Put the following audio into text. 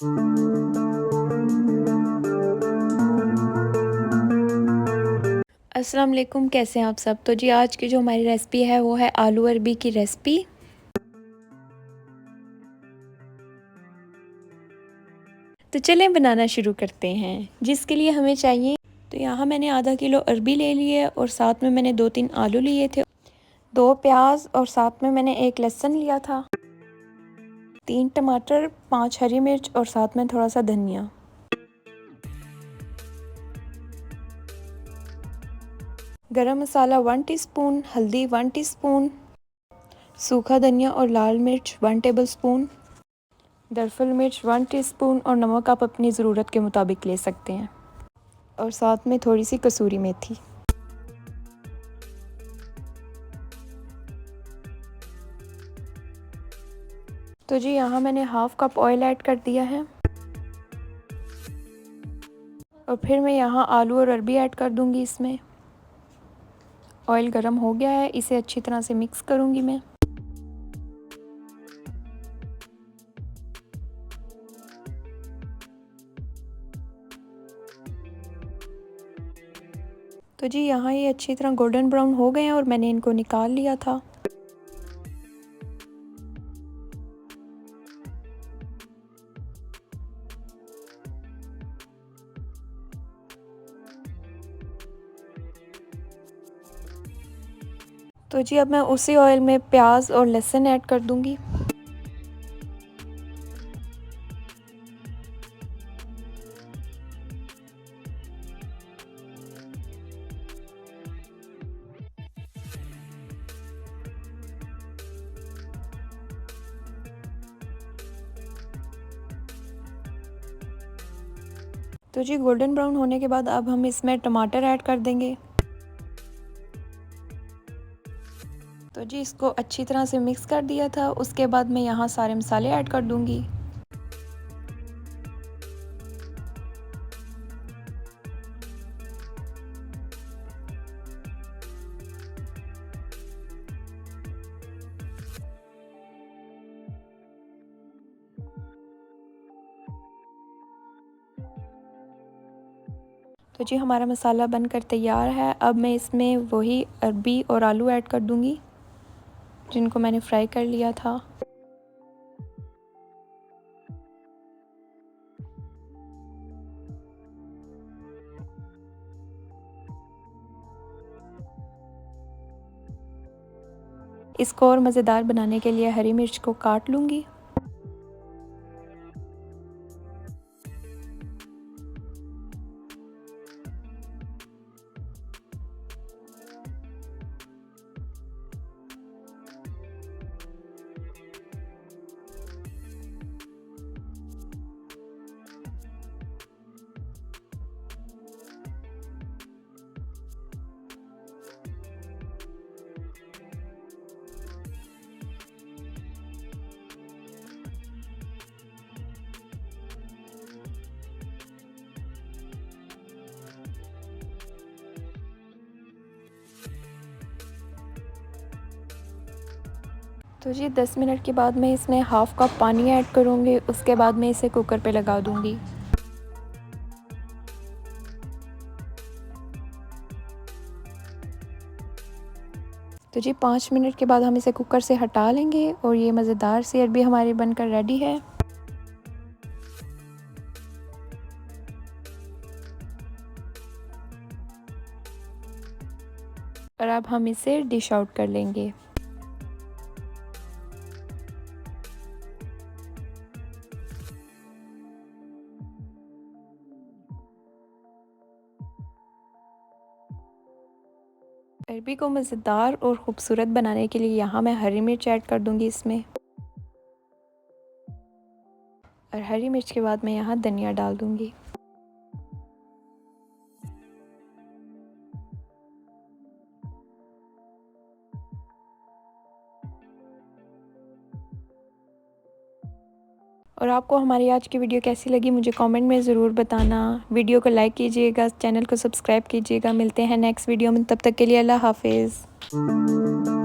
अस्सलाम वालेकुम, कैसे हैं आप सब। तो जी आज की जो हमारी रेसिपी है वो है आलू अरबी की रेसिपी। तो चलें बनाना शुरू करते हैं। जिसके लिए हमें चाहिए, तो यहाँ मैंने आधा किलो अरबी ले ली है और साथ में मैंने 2-3 आलू लिए थे, 2 प्याज और साथ में मैंने 1 लहसुन लिया था, 3 टमाटर, 5 हरी मिर्च और साथ में थोड़ा सा धनिया। गरम मसाला 1 टीस्पून, हल्दी 1 टीस्पून, सूखा धनिया और लाल मिर्च 1 टेबल स्पून, दरअसल मिर्च 1 टीस्पून और नमक आप अपनी ज़रूरत के मुताबिक ले सकते हैं, और साथ में थोड़ी सी कसूरी मेथी। तो जी यहाँ मैंने हाफ़ कप ऑयल ऐड कर दिया है और फिर मैं यहाँ आलू और अरबी ऐड कर दूँगी इसमें। ऑयल गरम हो गया है, इसे अच्छी तरह से मिक्स करूँगी मैं। तो जी यहाँ ये अच्छी तरह गोल्डन ब्राउन हो गए हैं और मैंने इनको निकाल लिया था। तो जी अब मैं उसी ऑयल में प्याज और लहसुन ऐड कर दूँगी। तो जी गोल्डन ब्राउन होने के बाद अब हम इसमें टमाटर ऐड कर देंगे। तो जी इसको अच्छी तरह से मिक्स कर दिया था। उसके बाद मैं यहाँ सारे मसाले ऐड कर दूँगी। तो जी हमारा मसाला बनकर तैयार है। अब मैं इसमें वही अरबी और आलू ऐड कर दूँगी जिनको मैंने फ्राई कर लिया था। इसको और मज़ेदार बनाने के लिए हरी मिर्च को काट लूँगी। तो जी 10 मिनट के बाद मैं इसमें हाफ़ कप पानी ऐड करूँगी। उसके बाद मैं इसे कुकर पे लगा दूँगी। तो जी 5 मिनट के बाद हम इसे कुकर से हटा लेंगे और ये मज़ेदार सी अरबी हमारी बनकर रेडी है। और अब हम इसे डिश आउट कर लेंगे। अरबी को मज़ेदार और ख़ूबसूरत बनाने के लिए यहाँ मैं हरी मिर्च ऐड कर दूँगी इसमें, और हरी मिर्च के बाद मैं यहाँ धनिया डाल दूँगी। और आपको हमारी आज की वीडियो कैसी लगी मुझे कमेंट में ज़रूर बताना। वीडियो को लाइक कीजिएगा, चैनल को सब्सक्राइब कीजिएगा। मिलते हैं नेक्स्ट वीडियो में, तब तक के लिए अल्लाह हाफ़िज़।